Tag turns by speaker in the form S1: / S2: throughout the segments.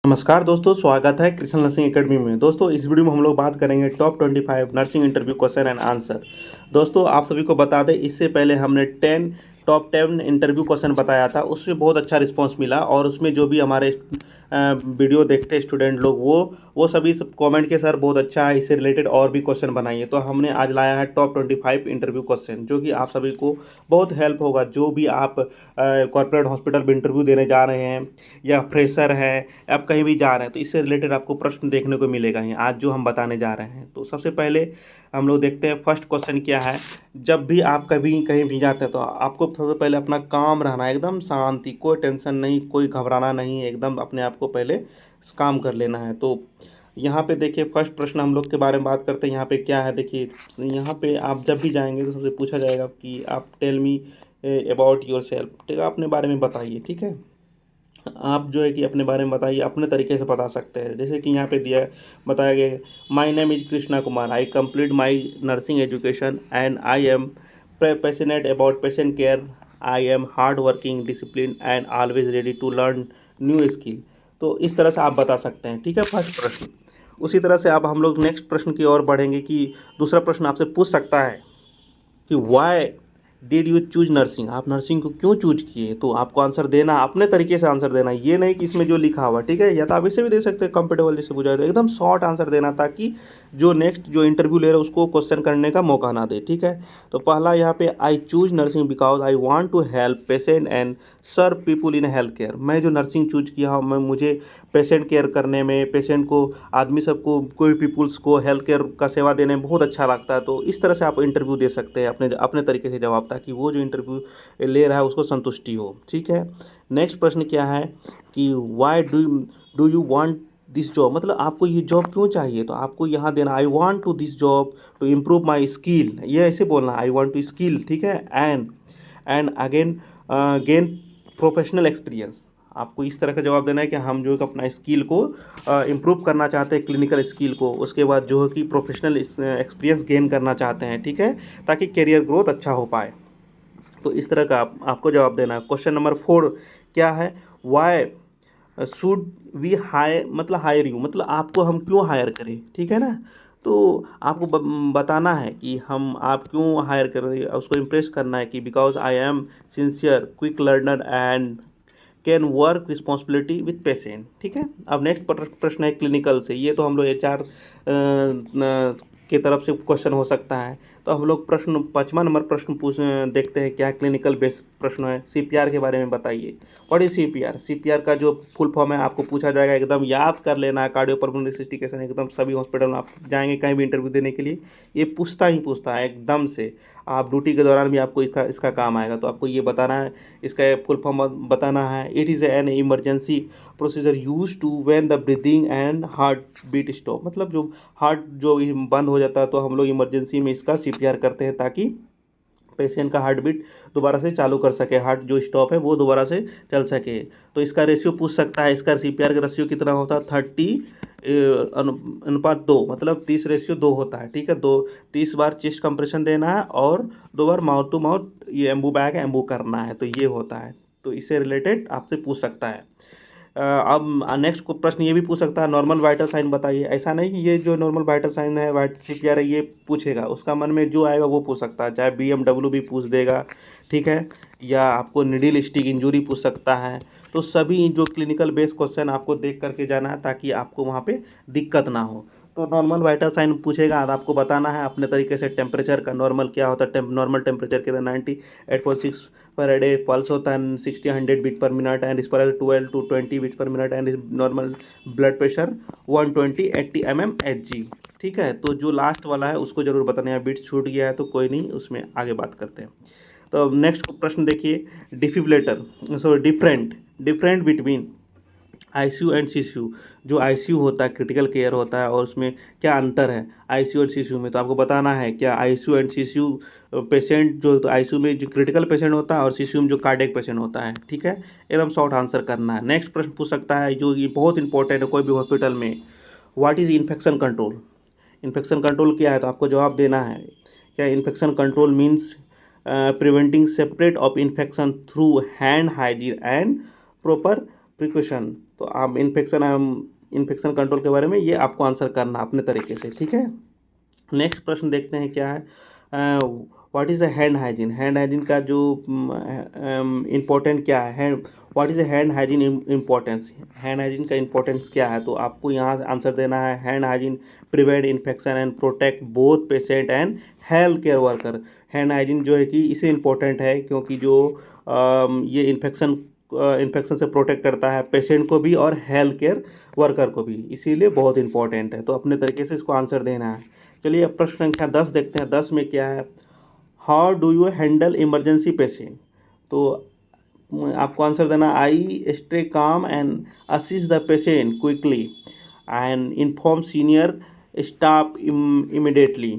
S1: नमस्कार दोस्तों, स्वागत है कृष्ण नर्सिंग एकेडमी में। दोस्तों, इस वीडियो में हम लोग बात करेंगे top 25 nursing interview question and answer. दोस्तों, आप सभी को बता दें, इससे पहले हमने टॉप 10 इंटरव्यू क्वेश्चन बताया था। उससे बहुत अच्छा रिस्पांस मिला और उसमें जो भी हमारे वीडियो देखते स्टूडेंट लोग वो सभी सब कमेंट के सर बहुत अच्छा है, इससे रिलेटेड और भी क्वेश्चन बनाइए। तो हमने आज लाया है टॉप 25 इंटरव्यू क्वेश्चन, जो कि आप सभी को बहुत हेल्प होगा। जो भी आप कॉर्पोरेट हॉस्पिटल में इंटरव्यू देने जा रहे हैं या फ्रेशर हैं, आप कहीं भी जा रहे हैं, तो इससे रिलेटेड आपको प्रश्न देखने को मिलेगा ही आज जो हम बताने जा रहे हैं। तो सबसे पहले हम लोग देखते हैं फर्स्ट क्वेश्चन क्या है। जब भी आप कभी कहीं भी जाते हैं तो आपको सबसे पहले अपना काम रहना है, एकदम शांति, कोई टेंशन नहीं, कोई घबराना नहीं, एकदम अपने आप को पहले काम कर लेना है। तो यहाँ पे देखिए, फर्स्ट प्रश्न हम लोग के बारे में बात करते हैं। यहाँ पे क्या है, देखिए यहाँ पे आप जब भी जाएंगे तो सबसे पूछा जाएगा कि आप tell me about yourself, ठीक है, अपने बारे में बताइए। ठीक है, आप जो है कि अपने बारे में बताइए, अपने तरीके से बता सकते हैं। जैसे कि यहाँ पे दिया बताया गया, my name is Krishna Kumar, I complete my nursing education and I am passionate about patient care, I am hard working, discipline and always ready to learn new skill. तो इस तरह से आप बता सकते हैं। ठीक है, फर्स्ट प्रश्न। उसी तरह से अब हम लोग नेक्स्ट प्रश्न की ओर बढ़ेंगे कि दूसरा प्रश्न आपसे पूछ सकता है कि why did you choose nursing, आप नर्सिंग को क्यों चूज किए। तो आपको आंसर देना, अपने तरीके से आंसर देना, ये नहीं कि इसमें जो लिखा हुआ। ठीक है, या तो आप इसे भी दे सकते हैं कंफर्टेबल जैसे बुझाए, तो एकदम शॉर्ट आंसर देना, ताकि जो नेक्स्ट जो इंटरव्यू ले रहे हैं उसको क्वेश्चन करने का मौका ना दे। ठीक है, तो पहला यहाँ पे, I choose nursing because I want to help patient and serve people in health care. मैं जो नर्सिंग चूज किया हूँ, मैं मुझे पेशेंट केयर करने में, पेशेंट को, आदमी सबको, कोई पीपुल्स को हेल्थ केयर का सेवा देने में बहुत अच्छा लगता है। तो इस तरह से आप इंटरव्यू दे सकते हैं अपने अपने तरीके से जवाब, ताकि वो जो इंटरव्यू ले रहा है उसको संतुष्टि हो। ठीक है, नेक्स्ट प्रश्न क्या है कि why do you want this job, मतलब आपको ये जॉब क्यों चाहिए। तो आपको यहाँ देना, I want to this job to improve my skill, ये ऐसे बोलना, आई वांट टू स्किल। ठीक है, and again gain professional experience. आपको इस तरह का जवाब देना है कि हम जो है अपना स्किल को इम्प्रूव करना चाहते हैं, क्लिनिकल स्किल को, उसके बाद जो है कि प्रोफेशनल एक्सपीरियंस गेन करना चाहते हैं। ठीक है, ताकि करियर ग्रोथ अच्छा हो पाए। तो इस तरह का आपको जवाब देना है। क्वेश्चन नंबर 4 क्या है, वाई शुड वी हायर, मतलब हायर यू, मतलब आपको हम क्यों हायर करें। ठीक है ना, तो आपको बताना है कि हम आप क्यों हायर करें, उसको इम्प्रेस करना है कि because I am sincere, quick learner and can work responsibility with patient. ठीक है, अब नेक्स्ट प्रश्न है क्लिनिकल से। ये तो हम लोग HR की तरफ से क्वेश्चन हो सकता है। तो हम लोग प्रश्न 5वां नंबर प्रश्न देखते हैं क्या क्लिनिकल बेस्ड प्रश्न है। CPR के बारे में बताइए। व्हाट इज CPR, CPR का जो फुल फॉर्म है आपको पूछा जाएगा, एकदम याद कर लेना है। कार्डियोपल्मोनरी रिससिटिकेशन, एकदम सभी हॉस्पिटल में आप जाएंगे कहीं भी इंटरव्यू देने के लिए, ये पूछता ही पूछता है एकदम से। आप ड्यूटी के दौरान भी आपको इसका इसका काम आएगा। तो आपको ये बताना है, इसका फुल फॉर्म बताना है। It is an emergency procedure use to when the breathing and heart beat stop, मतलब जो हार्ट जो बंद हो जाता है तो हम लोग इमरजेंसी में इसका CPR करते हैं, ताकि पेशेंट का हार्ट बीट दोबारा से चालू कर सके, हार्ट जो स्टॉप है वो दोबारा से चल सके। तो इसका रेशियो पूछ सकता है, इसका CPR का रेशियो कितना होता है, 30:2, मतलब 30:2 होता है। ठीक है, 30 बार चेस्ट कंप्रेशन देना है और 2 बार माउथ टू माउथ ये एम्बू बैग एम्बू करना है, तो ये होता है। तो इससे रिलेटेड आपसे पूछ सकता है। अब नेक्स्ट को प्रश्न ये भी पूछ सकता है, नॉर्मल वाइटल साइन बताइए। ऐसा नहीं कि ये जो नॉर्मल वाइटल साइन है, वाइट CPR है, ये पूछेगा, उसका मन में जो आएगा वो पूछ सकता है, चाहे BMW भी पूछ देगा। ठीक है, या आपको निडिल स्टिक इंजरी पूछ सकता है। तो सभी जो क्लिनिकल बेस्ड क्वेश्चन आपको देख करके जाना है, ताकि आपको वहाँ पे दिक्कत ना हो। तो नॉर्मल वाइटल साइन पूछेगा और आपको बताना है अपने तरीके से। टेम्परेचर का नॉर्मल क्या होता है, नॉर्मल टेम्परेचर के 98.6 पर डे, पल्स होता है 60-100 beat per minute and respiration 12 to 20 beat per minute and normal blood pressure 120/80 mmHg। ठीक है, तो जो लास्ट वाला है उसको जरूर बताना है। बीट्स छूट गया है तो कोई नहीं, उसमें आगे बात करते हैं। तो अब नेक्स्ट प्रश्न देखिए, different different between ICU and CCU। जो ICU होता है, क्रिटिकल केयर होता है, और उसमें क्या अंतर है ICU और CCU में। तो आपको बताना है क्या ICU एंड CCU पेशेंट, जो तो ICU में जो क्रिटिकल पेशेंट होता है और CCU में जो कार्डियक पेशेंट होता है। ठीक है, एकदम शॉर्ट आंसर करना है। नेक्स्ट प्रश्न पूछ सकता है, जो ये बहुत इंपॉर्टेंट है कोई भी हॉस्पिटल में, what is infection control. Infection control क्या है, तो आपको जवाब देना है। क्या infection control means preventing separate of infection through hand hygiene and proper precaution, तो आप इन्फेक्शन कंट्रोल के बारे में ये आपको आंसर करना अपने तरीके से, ठीक है। नेक्स्ट प्रश्न देखते हैं क्या है। What is the hand hygiene, hand hygiene का जो इम्पोर्टेंट क्या है, what is the hand hygiene importance, hand hygiene का इम्पोर्टेंस क्या है, तो आपको यहाँ आंसर देना है hand hygiene prevent infection and protect both patient and health care worker. Hand hygiene जो है कि इसे इम्पोर्टेंट है क्योंकि जो ये इन्फेक्शन से प्रोटेक्ट करता है पेशेंट को भी और हेल्थ केयर वर्कर को भी, इसीलिए बहुत इंपॉर्टेंट है। तो अपने तरीके से इसको आंसर देना है। चलिए अब प्रश्न संख्या 10 देखते हैं। 10 में क्या है, how do you handle emergency patient, तो आपको आंसर देना I stay calm and assist the patient quickly and inform senior staff immediately.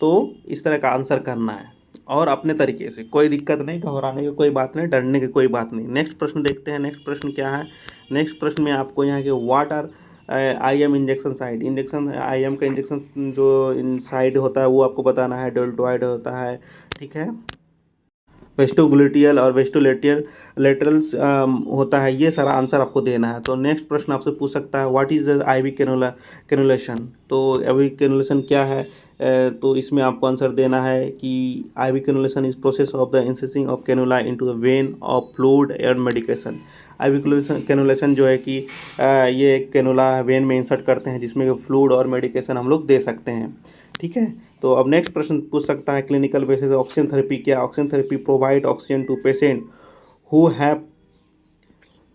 S1: तो इस तरह का आंसर करना है और अपने तरीके से, कोई दिक्कत नहीं, घबराने की कोई बात नहीं, डरने की कोई बात नहीं। नेक्स्ट प्रश्न देखते हैं। नेक्स्ट प्रश्न क्या है, नेक्स्ट प्रश्न में आपको यहाँ के what are IM injection side, IM का इंजेक्शन जो साइड होता है वो आपको बताना है, डेल्टोइड होता है, ठीक है, वेस्टोग्लूटियल और लेटरल्स होता है, ये सारा आंसर आपको देना है। तो नेक्स्ट प्रश्न आपसे पूछ सकता है what is the IV cannulation, तो IV कैनुलेशन क्या है, तो इसमें आपको आंसर देना है कि IV cannulation is process of the inserting of cannula into the when of fluid and medication. IV cannulation जो है कि ये कैनुला वेन में इंसर्ट करते हैं जिसमें फ्लूइड और मेडिकेशन हम लोग दे सकते हैं, ठीक है। तो अब नेक्स्ट प्रश्न पूछ सकता है क्लिनिकल बेसिस ऑक्सीजन थेरेपी क्या, oxygen therapy provide oxygen to patient who have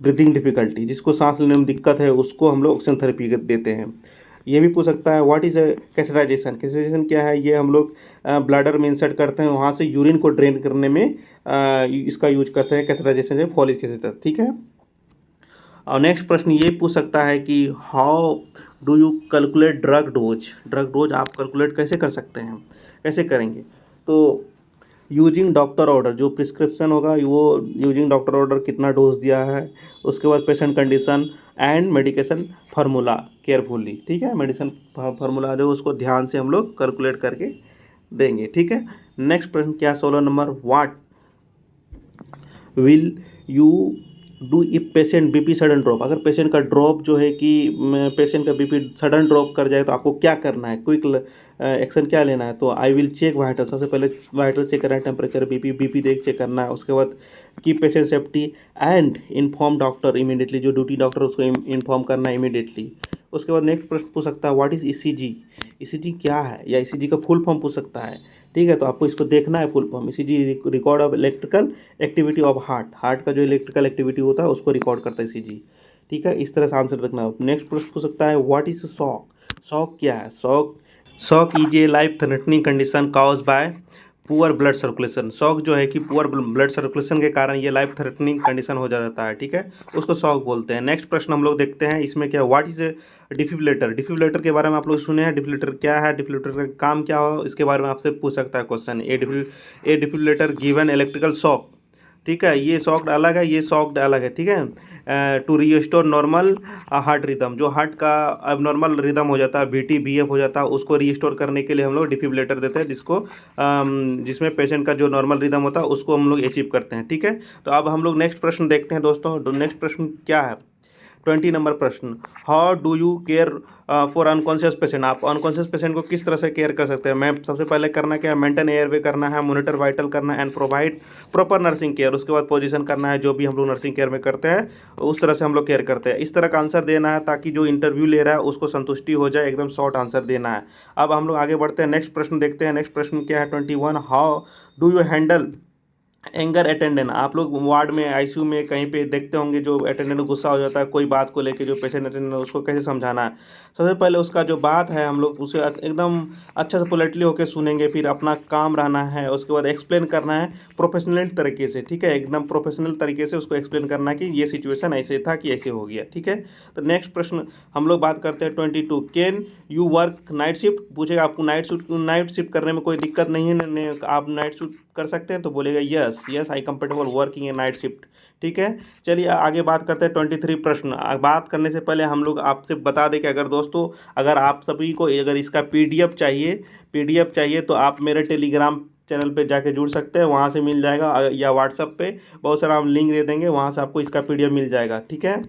S1: breathing difficulty, जिसको सांस लेने में दिक्कत है उसको हम लोग ऑक्सीजन थेरेपी देते हैं। ये भी पूछ सकता है व्हाट इज़ कैथेटराइजेशन, कैथेटराइजेशन क्या है, ये हम लोग ब्लैडर में इंसर्ट करते हैं, वहाँ से यूरिन को ड्रेन करने में इसका यूज करते हैं कैथेटराइजेशन से, फॉलिक कैथेटर, ठीक है। और नेक्स्ट प्रश्न ये पूछ सकता है कि how do you calculate drug dose आप कैलकुलेट कैसे कर सकते हैं, कैसे करेंगे, तो यूजिंग डॉक्टर ऑर्डर, जो प्रिस्क्रिप्शन होगा वो यूजिंग डॉक्टर ऑर्डर कितना डोज दिया है, उसके बाद patient condition and medication formula carefully, ठीक है, मेडिसिन फार्मूला जो उसको ध्यान से हम लोग कैलकुलेट करके देंगे, ठीक है। नेक्स्ट प्रश्न क्या 16 number, what will you do if patient BP sudden drop, अगर पेशेंट का ड्रॉप जो है कि पेशेंट का BP सडन ड्रॉप कर जाए तो आपको क्या करना है, क्विक एक्शन क्या लेना है, तो आई विल चेक वाइटल, सबसे पहले वाइटल चेक करना है, टेम्परेचर BP देख चेक करना है, उसके बाद की patient safety and inform doctor immediately, जो ड्यूटी डॉक्टर उसको इन्फॉर्म करना है इमीडिएटली। उसके बाद नेक्स्ट प्रश्न पूछ सकता है व्हाट इज़ ECG क्या है, या ECG का फुल फॉर्म पूछ सकता है, ठीक है। तो आपको इसको देखना है full form, ECG record of electrical activity of heart का जो इलेक्ट्रिकल एक्टिविटी होता है उसको रिकॉर्ड करता है ECG, ठीक है। इस तरह से आंसर देखना है। नेक्स्ट प्रश्न पूछ सकता है व्हाट इज शॉक क्या है, shock is a life threatening condition cause by poor blood circulation, shock जो है कि पुअर ब्लड सर्कुलेशन के कारण ये लाइफ थ्रेटनिंग कंडीशन हो जाता है, ठीक है, उसको शॉक बोलते हैं। नेक्स्ट प्रश्न हम लोग देखते हैं, इसमें क्या व्हाट इज डिफिब्रिलेटर के बारे में आप लोग सुने हैं, डिफिब्रिलेटर क्या है, डिफिब्रिलेटर का काम क्या हो, इसके बारे में आपसे पूछ सकता है क्वेश्चन। ए डिफिब्रिलेटर गिवन इलेक्ट्रिकल शॉक, ठीक है, ये शॉक्ड अलग है, ये शॉक्ड अलग है, ठीक है। To restore normal heart rhythm, जो हार्ट का अब नॉर्मल रिदम हो जाता है, BT BF हो जाता है, उसको रिस्टोर करने के लिए हम लोग डिफिब्रिलेटर देते हैं, जिसमें पेशेंट का जो नॉर्मल रिदम होता है उसको हम लोग अचीव करते हैं, ठीक है। तो अब हम लोग नेक्स्ट प्रश्न देखते हैं दोस्तों। नेक्स्ट प्रश्न क्या है, 20 नंबर प्रश्न, how do you care for unconscious patient, आप अनकॉन्शियस पेशेंट को किस तरह से केयर कर सकते हैं। मैं सबसे पहले करना क्या है, मेंटेन एयरवे करना है, मॉनिटर वाइटल करना है and provide proper nursing care, उसके बाद पोजीशन करना है, जो भी हम लोग नर्सिंग केयर में करते हैं उस तरह से हम लोग केयर करते हैं। इस तरह का आंसर देना है ताकि जो इंटरव्यू ले रहा है उसको संतुष्टि हो जाए, एकदम शॉर्ट आंसर देना है। अब हम लोग आगे बढ़ते हैं, नेक्स्ट प्रश्न देखते हैं। नेक्स्ट प्रश्न क्या है 21, how do you handle anger attendant, आप लोग वार्ड में ICU में कहीं पे देखते होंगे जो अटेंडेंट गुस्सा हो जाता है कोई बात को लेके, जो पेशेंट अटेंडेंट उसको कैसे समझाना है। सबसे पहले उसका जो बात है हम लोग उसे एकदम अच्छा से पोलाइटली होकर सुनेंगे, फिर अपना काम रहना है, उसके बाद एक्सप्लेन करना है प्रोफेशनल तरीके से, ठीक है, एकदम प्रोफेशनल तरीके से उसको एक्सप्लेन करना है कि ये सिचुएशन ऐसे था कि ऐसे हो गया, ठीक है। तो नेक्स्ट प्रश्न हम लोग बात करते हैं 22, can you work night shift, पूछेगा आपको नाइट शिफ्ट करने में कोई दिक्कत नहीं है, आप नाइट शिफ्ट कर सकते हैं, तो बोलेगा yes I comfortable working A night shift, ठीक है। चलिए आगे बात करते हैं 23 प्रश्न। बात करने से पहले हम लोग आपसे बता दें कि अगर दोस्तों अगर आप सभी को अगर इसका PDF चाहिए तो आप मेरे टेलीग्राम चैनल पे जाके जुड़ सकते हैं, वहाँ से मिल जाएगा, या व्हाट्सअप पे बहुत सारा हम लिंक दे देंगे, वहाँ से आपको इसका PDF मिल जाएगा, ठीक है।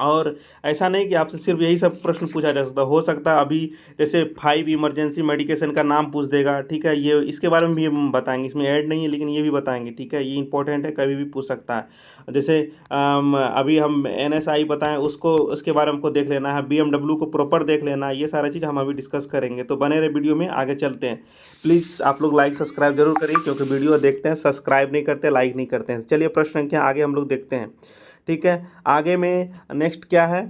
S1: और ऐसा नहीं कि आपसे सिर्फ यही सब प्रश्न पूछा जा सकता, हो सकता है अभी जैसे 5 इमरजेंसी मेडिकेशन का नाम पूछ देगा, ठीक है, ये इसके बारे में भी हम बताएंगे, इसमें ऐड नहीं है लेकिन ये भी बताएंगे, ठीक है, ये इंपॉर्टेंट है, कभी भी पूछ सकता है। जैसे अभी हम NSI बताएं, उसको उसके बारे में हमको देख लेना है, BMW को प्रॉपर देख लेना है, ये सारा चीज़ हम अभी डिस्कस करेंगे। तो बने रहे वीडियो में, आगे चलते हैं। प्लीज़ आप लोग लाइक सब्सक्राइब जरूर करिए, क्योंकि वीडियो देखते हैं, सब्सक्राइब नहीं करते, लाइक नहीं करते हैं। चलिए प्रश्न संख्या आगे हम लोग देखते हैं, ठीक है। आगे में नेक्स्ट क्या है,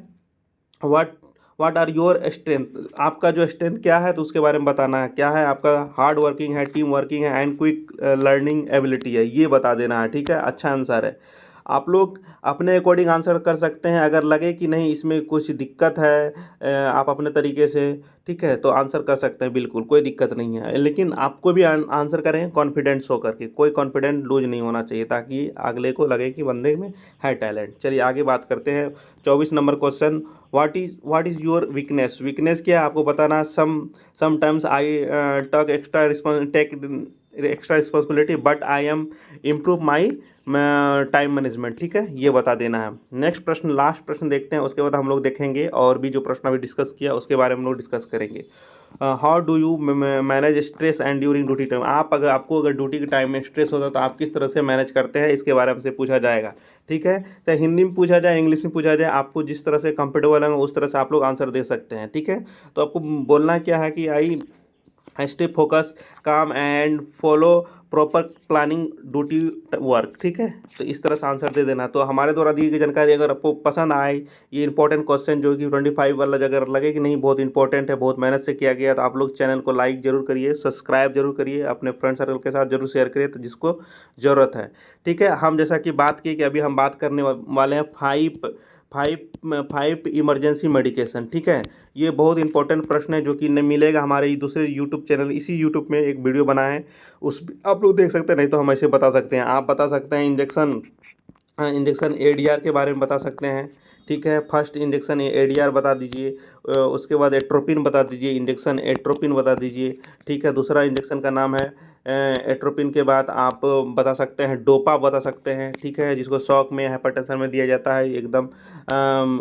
S1: what what are your strength, आपका जो स्ट्रेंथ क्या है तो उसके बारे में बताना है। क्या है आपका, हार्ड वर्किंग है, टीम वर्किंग है, एंड क्विक लर्निंग एबिलिटी है, ये बता देना है, ठीक है। अच्छा आंसर है, आप लोग अपने अकॉर्डिंग आंसर कर सकते हैं। अगर लगे कि नहीं इसमें कुछ दिक्कत है, आप अपने तरीके से, ठीक है, तो आंसर कर सकते हैं, बिल्कुल कोई दिक्कत नहीं है। लेकिन आपको भी आंसर करें कॉन्फिडेंस हो करके, कोई कॉन्फिडेंट लूज नहीं होना चाहिए, ताकि अगले को लगे कि बंदे में है टैलेंट। चलिए आगे बात करते हैं। 24 number question, what is your weakness, weakness क्या है आपको बताना। Sometimes I take extra responsibility but I am improve my time management, ठीक है, ये बता देना है। नेक्स्ट प्रश्न, लास्ट प्रश्न देखते हैं, उसके बाद हम लोग देखेंगे और भी जो प्रश्न अभी डिस्कस किया उसके बारे में हम लोग डिस्कस करेंगे। How do you manage stress and during duty time, आपको अगर ड्यूटी के टाइम में स्ट्रेस होता है तो आप किस तरह से मैनेज करते हैं, इसके बारे में से पूछा जाएगा, ठीक है। चाहे हिंदी में पूछा जाए, इंग्लिश में पूछा जाए, आपको जिस तरह से कंफर्टेबल है उस तरह से आप लोग आंसर दे सकते हैं, ठीक है। तो आपको बोलना क्या है कि आई स्टे फोकस, काम and follow proper planning duty work, ठीक है। तो इस तरह से आंसर दे देना। तो हमारे द्वारा दी गई जानकारी अगर आपको पसंद आए, ये इंपॉर्टेंट क्वेश्चन जो कि 25 वाला अगर लगे कि नहीं बहुत इंपॉर्टेंट है, बहुत मेहनत से किया गया, तो आप लोग चैनल को लाइक जरूर करिए, सब्सक्राइब जरूर करिए, अपने फ्रेंड सर्कल के साथ जरूर शेयर करिए, तो जिसको ज़रूरत है, ठीक है। हम जैसा कि बात की कि अभी हम बात करने वाले हैं फाइव इमरजेंसी मेडिकेशन, ठीक है। ये बहुत इंपॉर्टेंट प्रश्न है जो कि नहीं मिलेगा हमारे दूसरे यूट्यूब चैनल, इसी यूट्यूब में एक वीडियो बना है, उस आप लोग देख सकते हैं, नहीं तो हम ऐसे बता सकते हैं। आप बता सकते हैं इंजेक्शन ADR के बारे में बता सकते हैं, ठीक है। फर्स्ट इंजेक्शन ADR बता दीजिए, उसके बाद एट्रोपिन बता दीजिए, इंजेक्शन एट्रोपिन बता दीजिए, ठीक है। दूसरा इंजेक्शन का नाम है एट्रोपिन के बाद आप बता सकते हैं डोपा बता सकते हैं, ठीक है, जिसको शॉक में हाइपरटेंशन में दिया जाता है एकदम।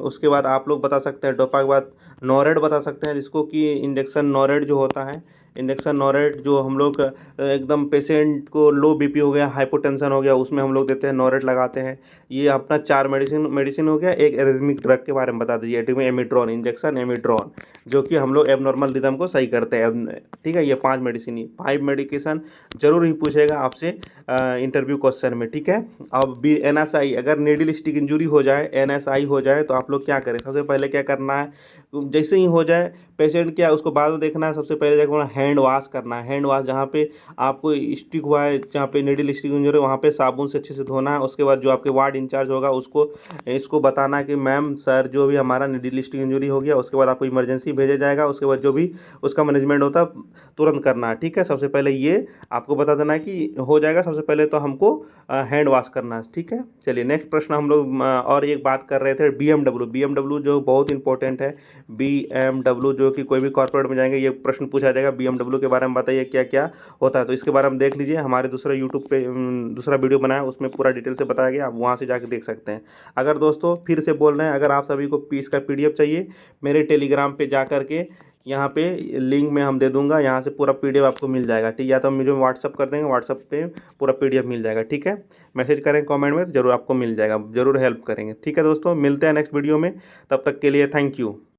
S1: उसके बाद आप लोग बता सकते हैं डोपा के बाद नोरेड बता सकते हैं, जिसको कि इंजेक्शन नोरेड जो होता है, इंजेक्शन नोरेड जो हम लोग एकदम पेशेंट को लो BP हो गया, हाइपोटेंशन हो गया, उसमें हम लोग देते हैं नोरेड लगाते हैं। ये अपना 4 मेडिसिन हो गया। एक एरिथमिक ड्रग के बारे में बता दीजिए, एमिट्रॉन, इंजेक्शन एमिट्रॉन, जो कि हम लोग एबनॉर्मल रिदम को सही करते हैं, ठीक है। ये 5 मेडिकेशन जरूर ही पूछेगा आपसे इंटरव्यू क्वेश्चन में, ठीक है। अब भी NSI, अगर नीडल स्टिक इंजरी हो जाए, NSI हो जाए, तो आप लोग क्या करें, सबसे पहले क्या करना है, जैसे ही हो जाए पेशेंट क्या उसको बाद में देखना है, सबसे पहले जाकर हैंड वॉश करना है। हैंड वॉश जहाँ पे आपको स्टिक हुआ है, जहाँ पे नीडल स्टिक इंजरी, वहाँ पे साबुन से अच्छे से धोना है। उसके बाद जो आपके वार्ड इंचार्ज होगा उसको इसको बताना है कि मैम सर जो भी हमारा नीडल स्टिक इंजरी हो गया, उसके बाद आपको इमरजेंसी भेजा जाएगा, उसके बाद जो भी उसका मैनेजमेंट होता है तुरंत करना है, ठीक है। सबसे पहले ये आपको बता देना है कि हो जाएगा, सबसे पहले तो हमको हैंड वॉश करना है, ठीक है। चलिए नेक्स्ट प्रश्न हम लोग और एक बात कर रहे थे, BMW जो बहुत इंपॉर्टेंट है। BMW जो कि कोई भी कॉर्पोरेट में जाएंगे ये प्रश्न पूछा जाएगा, BMW के बारे में बताइए क्या क्या होता है। तो इसके बारे में देख लीजिए, हमारे दूसरा यूट्यूब पे दूसरा वीडियो बनाया, उसमें पूरा डिटेल से बताया गया, आप वहाँ से जाकर देख सकते हैं। अगर दोस्तों फिर से बोल रहे हैं, अगर आप सभी को इसका PDF चाहिए, मेरे टेलीग्राम पे जा करके यहाँ पे लिंक में हम दे दूंगा, यहाँ से पूरा PDF आपको मिल जाएगा, ठीक है। या तो मुझे व्हाट्सअप कर देंगे, व्हाट्सअप पे पूरा PDF मिल जाएगा, ठीक है। मैसेज करें कमेंट में तो जरूर आपको मिल जाएगा, जरूर हेल्प करेंगे, ठीक है दोस्तों। मिलते हैं नेक्स्ट वीडियो में, तब तक के लिए थैंक यू।